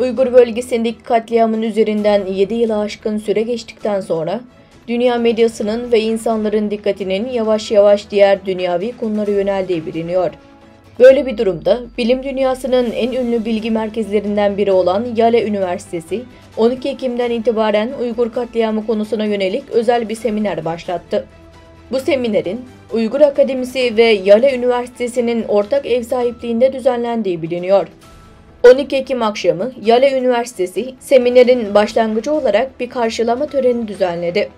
Uygur bölgesindeki katliamın üzerinden 7 yılı aşkın süre geçtikten sonra dünya medyasının ve insanların dikkatinin yavaş yavaş diğer dünyavi konulara yöneldiği biliniyor. Böyle bir durumda bilim dünyasının en ünlü bilgi merkezlerinden biri olan Yale Üniversitesi, 12 Ekim'den itibaren Uygur katliamı konusuna yönelik özel bir seminer başlattı. Bu seminerin Uygur Akademisi ve Yale Üniversitesi'nin ortak ev sahipliğinde düzenlendiği biliniyor. 12 Ekim akşamı Yale Üniversitesi seminerin başlangıcı olarak bir karşılama töreni düzenledi.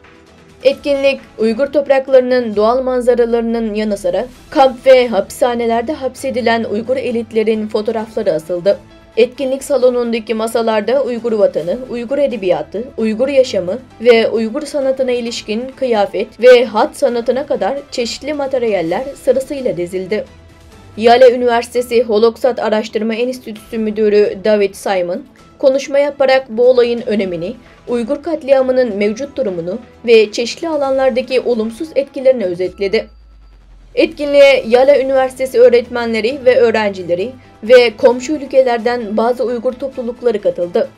Etkinlik, Uygur topraklarının doğal manzaralarının yanı sıra kamp ve hapishanelerde hapsedilen Uygur elitlerin fotoğrafları asıldı. Etkinlik salonundaki masalarda Uygur vatanı, Uygur edebiyatı, Uygur yaşamı ve Uygur sanatına ilişkin kıyafet ve hat sanatına kadar çeşitli materyaller sırasıyla dizildi. Yale Üniversitesi Holocaust Araştırma Enstitüsü Müdürü David Simon, konuşma yaparak bu olayın önemini, Uygur katliamının mevcut durumunu ve çeşitli alanlardaki olumsuz etkilerini özetledi. Etkinliğe Yale Üniversitesi öğretmenleri ve öğrencileri ve komşu ülkelerden bazı Uygur toplulukları katıldı.